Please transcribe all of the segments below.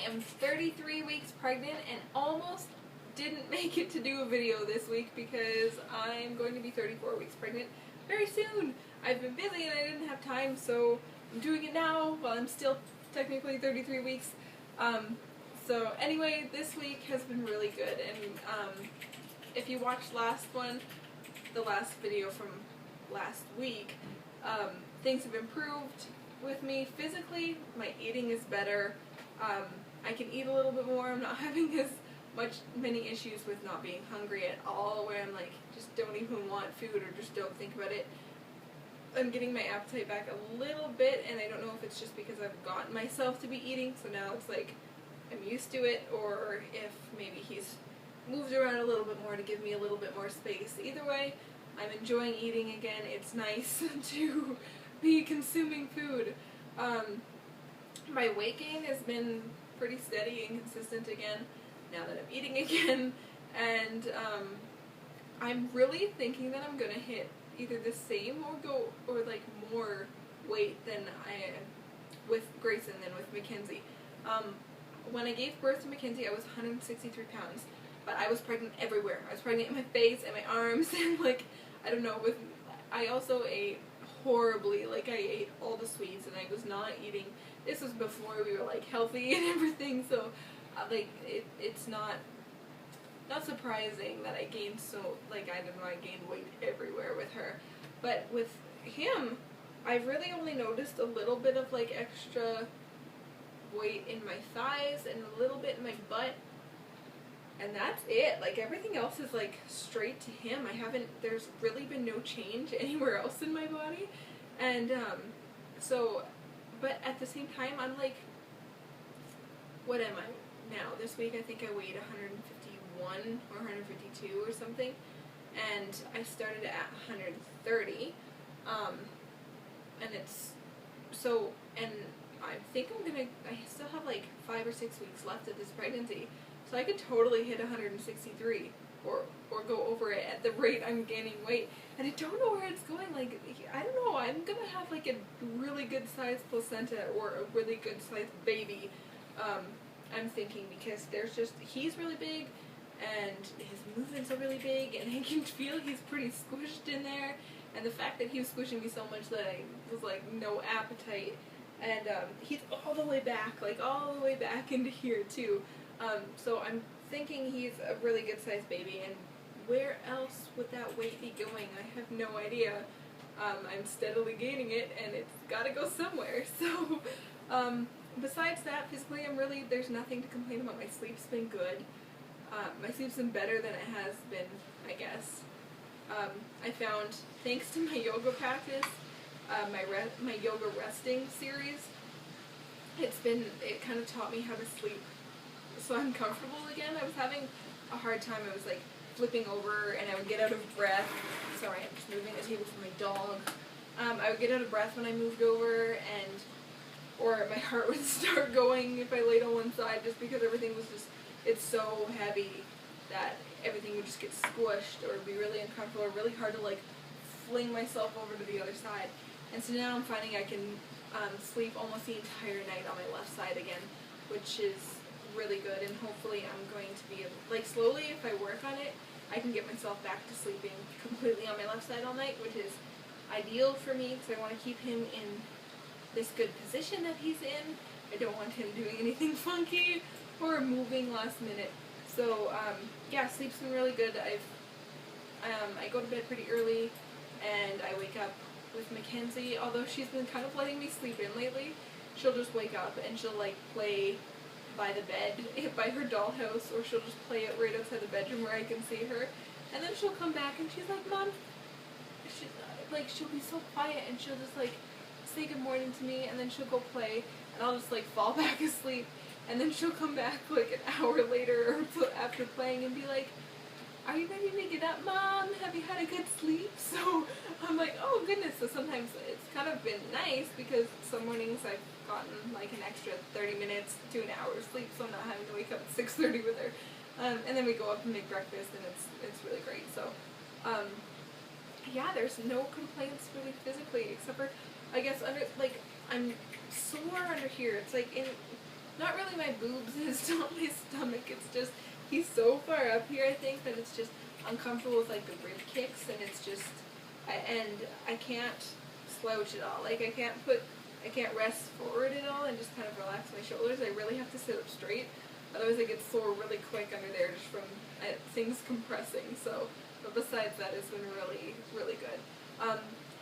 am 33 weeks pregnant and almost didn't make it to do a video this week because I'm going to be 34 weeks pregnant very soon. I've been busy and I didn't have time, so I'm doing it now while I'm still technically 33 weeks. So anyway, this week has been really good, and if you watched the last video from last week, things have improved with me physically. My eating is better. I can eat a little bit more. I'm not having as many issues with not being hungry at all, where I'm like, just don't even want food or just don't think about it. I'm getting my appetite back a little bit, and I don't know if it's just because I've gotten myself to be eating, so now it's like I'm used to it, or if maybe he's moved around a little bit more to give me a little bit more space. Either way, I'm enjoying eating again. It's nice to be consuming food. My weight gain has been pretty steady and consistent again now that I'm eating again, and I'm really thinking that I'm gonna hit either the same or like more weight than I with Grayson than with Mackenzie. When I gave birth to Mackenzie, I was 163 pounds, but I was pregnant everywhere. I was pregnant in my face and my arms, and like, I don't know, I also ate horribly. Like, I ate all the sweets, and I was not eating. This was before we were like healthy and everything, so like it's not surprising that I gained I don't know, I gained weight everywhere with her. But with him, I've really only noticed a little bit of like extra weight in my thighs and a little bit in my butt, and that's it. Like, everything else is like straight to him. There's really been no change anywhere else in my body, and but at the same time, I'm like, what am I now? This week I think I weighed 151 or 152 or something, and I started at 130, and it's so, and I think I still have like 5 or 6 weeks left of this pregnancy, so I could totally hit 163 or go over it at the rate I'm gaining weight. And I don't know where it's going. Like, I don't know, I'm gonna have like a really good sized placenta or a really good sized baby, I'm thinking, because he's really big and his movements are really big, and I can feel he's pretty squished in there, and the fact that he was squishing me so much that I was like no appetite. And he's all the way back into here too. So I'm thinking he's a really good sized baby, and where else would that weight be going? I have no idea. I'm steadily gaining it, and it's gotta go somewhere. So besides that, physically there's nothing to complain about. My sleep's been good. My sleep's been better than it has been, I guess. I found, thanks to my yoga practice, my yoga resting series, it kind of taught me how to sleep so I'm comfortable again. I was having a hard time. I was like flipping over, and I would get out of breath. Sorry, I'm just moving the table for my dog. I would get out of breath when I moved over, or my heart would start going if I laid on one side, just because everything was it's so heavy that everything would just get squished, or be really uncomfortable, or really hard to like fling myself over to the other side. And so now I'm finding I can sleep almost the entire night on my left side again, which is really good, and hopefully I'm going to be able, like, slowly, if I work on it, I can get myself back to sleeping completely on my left side all night, which is ideal for me, because I want to keep him in this good position that he's in. I don't want him doing anything funky or moving last minute. So yeah, sleep's been really good. I go to bed pretty early, and I wake up with Mackenzie, although she's been kind of letting me sleep in lately. She'll just wake up and she'll like play by the bed, by her dollhouse, or she'll just play it right outside the bedroom where I can see her. And then she'll come back and she's like, Mom, she'll be so quiet, and she'll just like say good morning to me, and then she'll go play, and I'll just like fall back asleep. And then she'll come back like an hour later or after playing and be like, are you ready to get up, Mom? Have you had a good sleep? So I'm like, oh goodness. So sometimes it's kind of been nice, because some mornings I've gotten like an extra 30 minutes to an hour of sleep, so I'm not having to wake up at 6:30 with her. And then we go up and make breakfast, and it's really great. So yeah, there's no complaints really physically, except for, I guess, I'm sore under here. It's like not really actually my boobs, it's not my stomach, it's just, he's so far up here, I think, that it's just uncomfortable with, like, the rib kicks, and it's just, I can't slouch at all. Like, I can't rest forward at all and just kind of relax my shoulders. I really have to sit up straight, otherwise I get sore really quick under there just from things compressing, so, but besides that, it's been really, really good.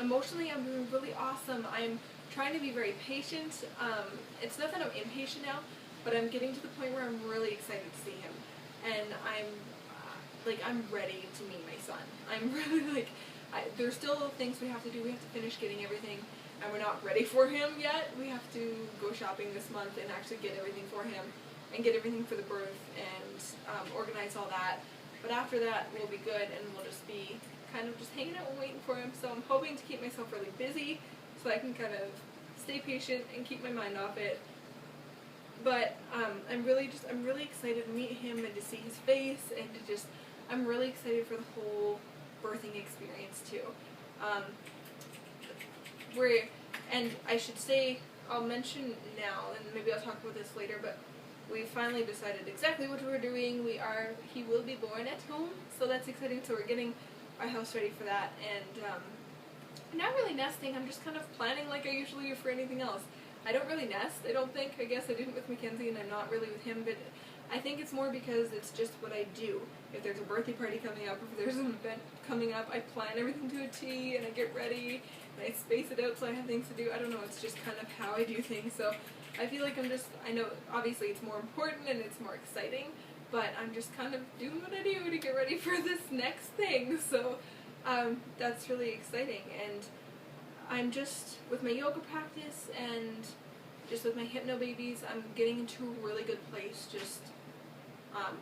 Emotionally, I'm doing really awesome. I'm trying to be very patient. It's not that I'm impatient now, but I'm getting to the point where I'm really excited to see him. And I'm ready to meet my son. I'm really, like, there's still things we have to do. We have to finish getting everything, and we're not ready for him yet. We have to go shopping this month and actually get everything for him, and get everything for the birth, and organize all that. But after that, we'll be good, and we'll just be kind of just hanging out and waiting for him. So I'm hoping to keep myself really busy so I can kind of stay patient and keep my mind off it. But I'm really excited to meet him and to see his face, and to just, I'm really excited for the whole birthing experience too. And I should say, I'll mention now, and maybe I'll talk about this later, but we finally decided exactly what we're doing. He will be born at home, so that's exciting. So we're getting our house ready for that, and not really nesting. I'm just kind of planning like I usually do for anything else. I don't really nest, I don't think. I guess I didn't with Mackenzie, and I'm not really with him, but I think it's more because it's just what I do. If there's a birthday party coming up, if there's an event coming up, I plan everything to a T, and I get ready, and I space it out so I have things to do. I don't know, it's just kind of how I do things, so I feel like I know obviously it's more important and it's more exciting, but I'm just kind of doing what I do to get ready for this next thing, so that's really exciting. And I'm just, with my yoga practice and just with my hypnobabies, I'm getting into a really good place just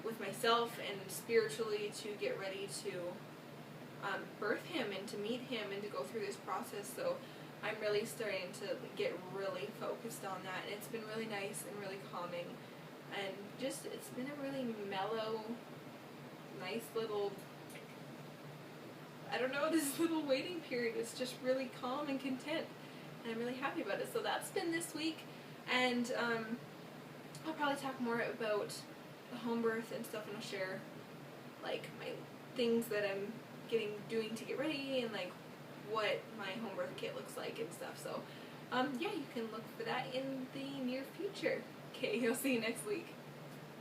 with myself and spiritually to get ready to birth him and to meet him and to go through this process. So I'm really starting to get really focused on that, and it's been really nice and really calming, and just, it's been a really mellow, nice little, I don't know, this little waiting period is just really calm and content, and I'm really happy about it. So that's been this week, and I'll probably talk more about the home birth and stuff, and I'll share like my things that I'm doing to get ready, and like what my home birth kit looks like and stuff. So yeah, you can look for that in the near future. Okay, I'll see you next week.